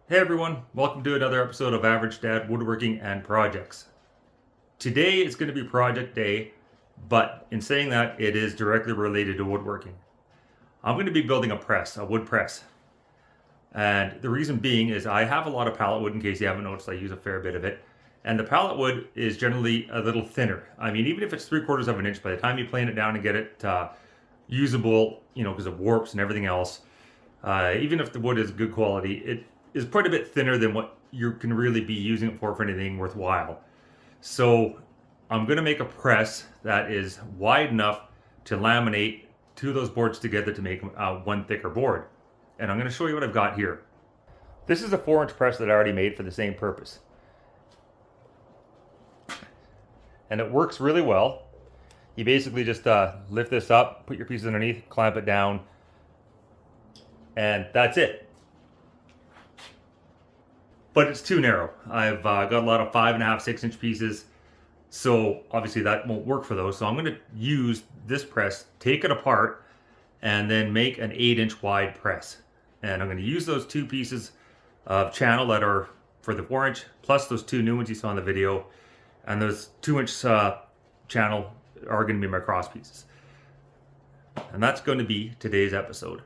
Hey everyone, welcome to another episode of Average Dad Woodworking and Projects. Today is going to be project day, but in saying that, it is directly related to woodworking. I'm going to be building a press, a wood press. And the reason being is I have a lot of pallet wood. In case you haven't noticed, I use a fair bit of it. And the pallet wood is generally a little thinner. I mean, even if it's 3/4 of an inch, by the time you plane it down and get it usable, because of warps and everything else, even if the wood is good quality, it is quite a bit thinner than what you can really be using it for anything worthwhile. So I'm going to make a press that is wide enough to laminate two of those boards together to make one thicker board. And I'm going to show you what I've got here. This is a 4-inch press that I already made for the same purpose. And it works really well. You basically just lift this up, put your pieces underneath, clamp it down, and that's it. But it's too narrow. I've got a lot of 5.5, 6-inch pieces, so obviously that won't work for those. So I'm going to use this press, take it apart, and then make an 8-inch wide press. And I'm going to use those two pieces of channel that are for the 4-inch, plus those two new ones you saw in the video, and those 2-inch channel are going to be my cross pieces. And that's going to be today's episode.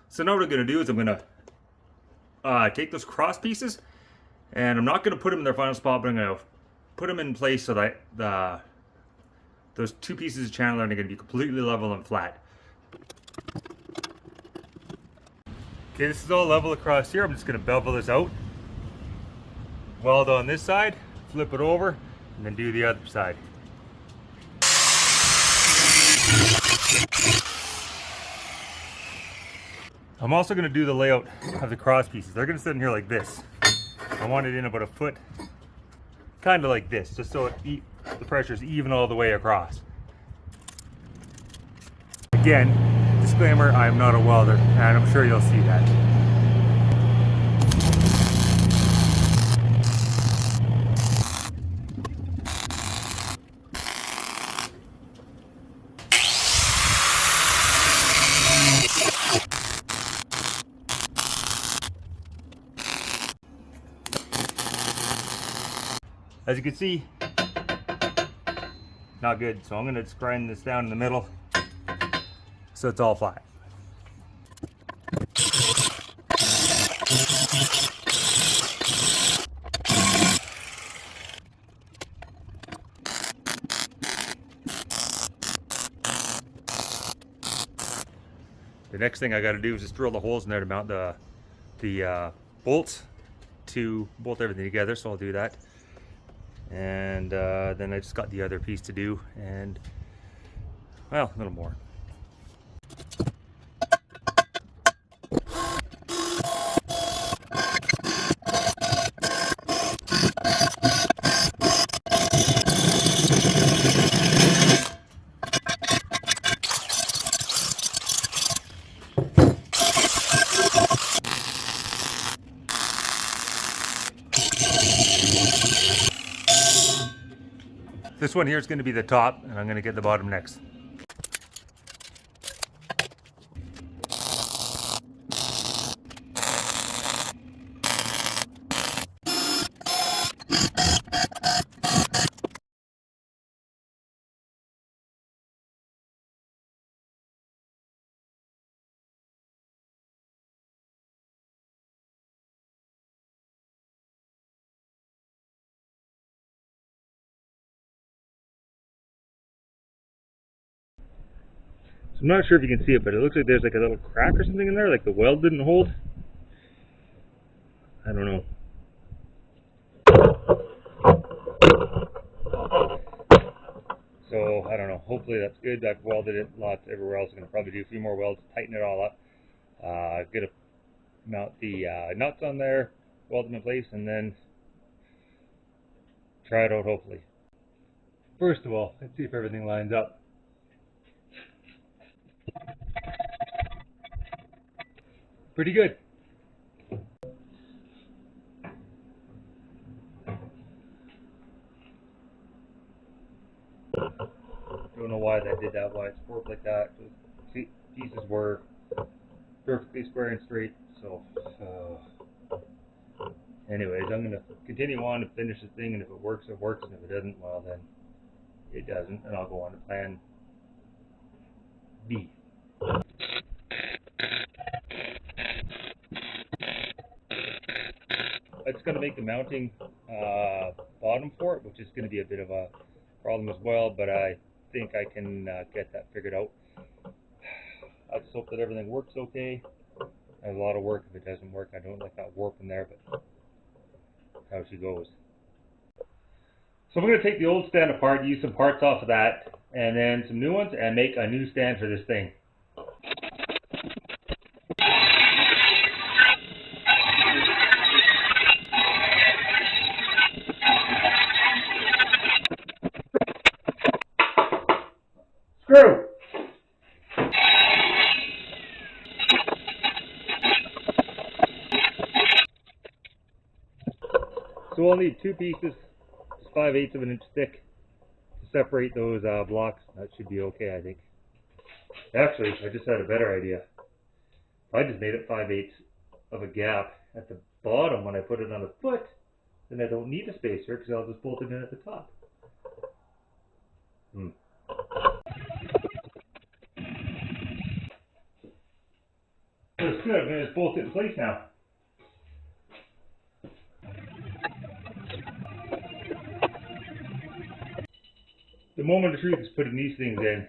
So now what I'm going to do is I'm going to take those cross pieces, and I'm not going to put them in their final spot, but I'm going to put them in place so that those two pieces of channel are going to be completely level and flat. Okay, this is all level across here. I'm just going to bevel this out, weld on this side, flip it over, and then do the other side. I'm also going to do the layout of the cross pieces. They're going to sit in here like this. I want it in about a foot, kind of like this, just so the pressure is even all the way across. Again, disclaimer, I am not a welder, and I'm sure you'll see that. As you can see, not good, so I'm going to just grind this down in the middle so it's all flat. The next thing I got to do is just drill the holes in there to mount the bolts to bolt everything together, so I'll do that. And then I just got the other piece to do, and well, a little more. This one here is going to be the top, and I'm going to get the bottom next. So I'm not sure if you can see it, but it looks like there's like a little crack or something in there, like the weld didn't hold. I don't know. hopefully that's good. I've welded it lots everywhere else. I'm going to probably do a few more welds, tighten it all up. Get to mount the nuts on there, weld them in place, and then try it out hopefully. First of all, let's see if everything lines up. Pretty good. Don't know why that did that, why it's forked like that. The pieces were perfectly square and straight, so anyways, I'm going to continue on to finish the thing, and if it works, it works, and if it doesn't, well then it doesn't, and I'll go on to plan B. It's going to make the mounting bottom for it, which is going to be a bit of a problem as well, but I think I can get that figured out. I just hope that everything works okay. There's a lot of work if it doesn't work. I don't like that warp in there, but how she goes. So I'm going to take the old stand apart, use some parts off of that, and then some new ones, and make a new stand for this thing. Screw! So I'll need two pieces, 5/8 of an inch thick, to separate those blocks. That should be okay, I think. Actually, I just had a better idea. I just made it 5/8 of a gap at the bottom when I put it on the foot, then I don't need a spacer because I'll just bolt it in at the top. So it's good. I'm going to just bolt it in place now. The moment of truth is putting these things in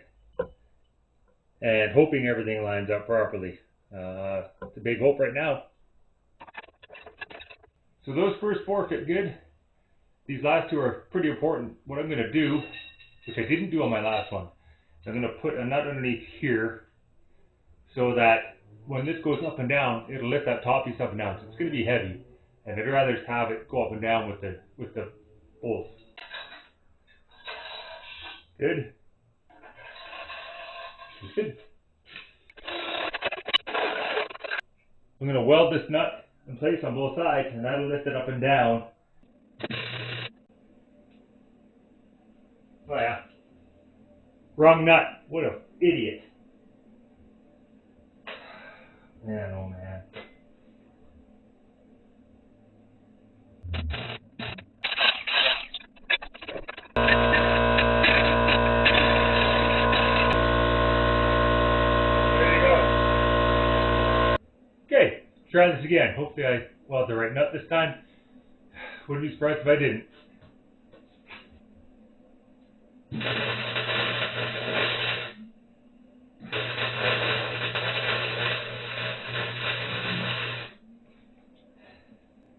and hoping everything lines up properly. It's a big hope right now. So those first four fit good. These last two are pretty important. What I'm going to do, which I didn't do on my last one, is I'm going to put a nut underneath here so that when this goes up and down, it'll lift that top piece up and down. So it's going to be heavy, and I'd rather just have it go up and down with the bolts. Good. Good. I'm going to weld this nut in place on both sides, and that'll lift it up and down. Oh yeah. Wrong nut. What an idiot. Man, oh man. There you go. Okay, try this again. Hopefully I weld the right nut this time. Wouldn't be surprised if I didn't.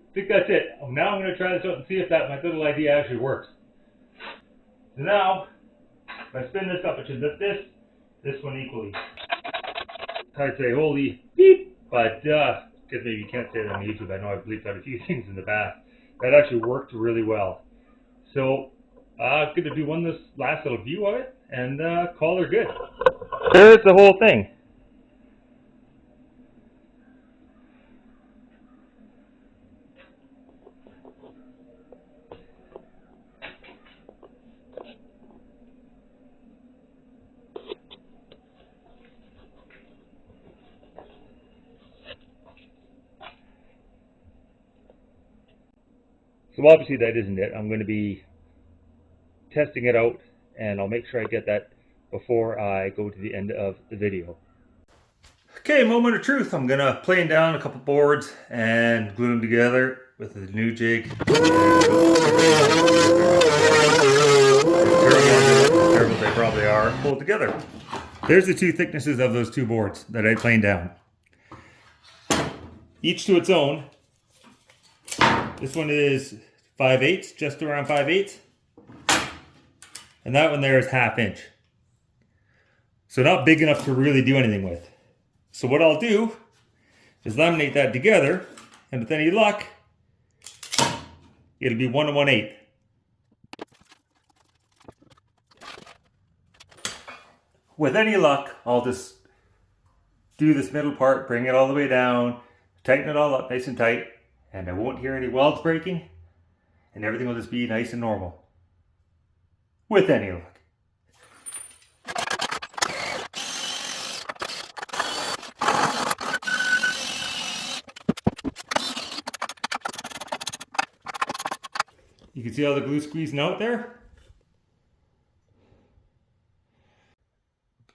I think that's it. Now I'm going to try this out and see if that my little idea actually works. So now, if I spin this up, it should lift this one equally. I'd say holy beep, but because maybe you can't say that on YouTube. I know I've bleeped out a few things in the past. That actually worked really well. So I'm going to do this last little view of it and call her good. There's the whole thing. So obviously that isn't it. I'm going to be testing it out, and I'll make sure I get that before I go to the end of the video. Okay, moment of truth. I'm going to plane down a couple boards and glue them together with the new jig. Terrible they probably are. Pulled together. There's the two thicknesses of those two boards that I planed down. Each to its own. This one is 5/8, just around 5/8. And that one there is 1/2 inch. So not big enough to really do anything with. So what I'll do is laminate that together, and with any luck, it'll be 1 1/8. With any luck, I'll just do this middle part, bring it all the way down, tighten it all up nice and tight, and I won't hear any welds breaking, and everything will just be nice and normal. With any luck. You can see all the glue squeezing out there.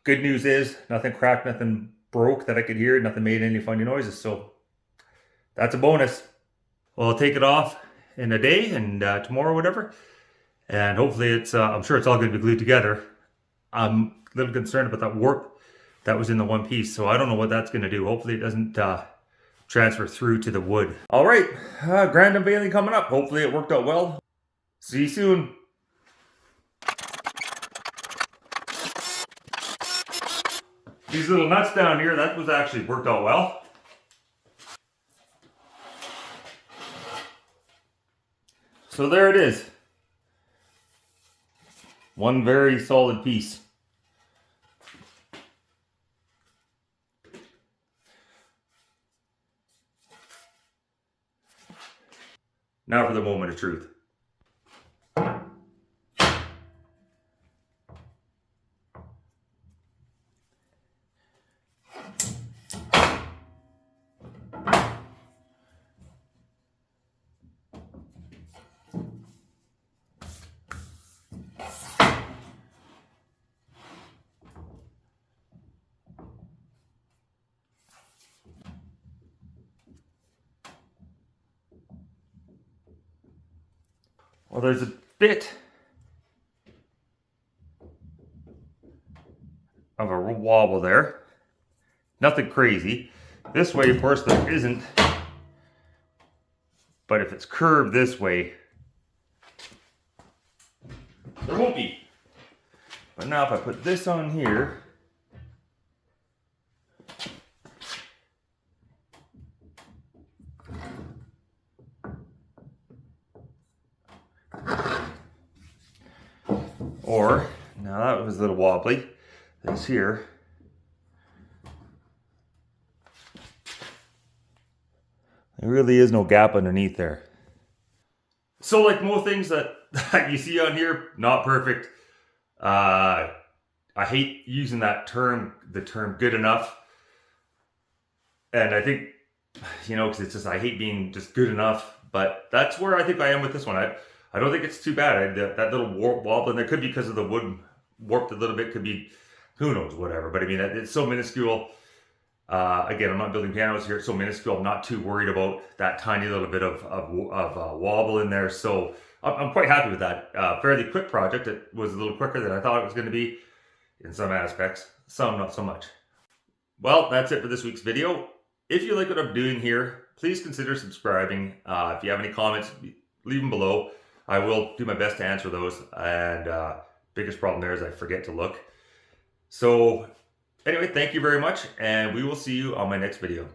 Good news is nothing cracked, nothing broke that I could hear, nothing made any funny noises, so that's a bonus. Well, I'll take it off in a day and tomorrow, whatever, and hopefully it's, I'm sure it's all going to be glued together. I'm a little concerned about that warp that was in the one piece, so I don't know what that's going to do. Hopefully it doesn't transfer through to the wood. All right, grand unveiling coming up. Hopefully it worked out well. See you soon. These little nuts down here, that was actually worked out well. So there it is. One very solid piece. Now for the moment of truth. Well, there's a bit of a wobble there. Nothing crazy. This way, of course, there isn't. But if it's curved this way, there won't be. But now if I put this on here, or, now that was a little wobbly, this here, there really is no gap underneath there. So like most things that you see on here, not perfect. I hate using that term, the term good enough. And I think, you know, because it's just, I hate being just good enough. But that's where I think I am with this one. I don't think it's too bad. That little wobble, and there could be because of the wood warped a little bit, could be, who knows, whatever. But I mean, it's so minuscule. Again, I'm not building pianos here. It's so minuscule. I'm not too worried about that tiny little bit of wobble in there. So I'm quite happy with that. Fairly quick project. It was a little quicker than I thought it was going to be in some aspects. Some not so much. Well, that's it for this week's video. If you like what I'm doing here, please consider subscribing. If you have any comments, leave them below. I will do my best to answer those. And biggest problem there is I forget to look. So anyway, thank you very much, and we will see you on my next video.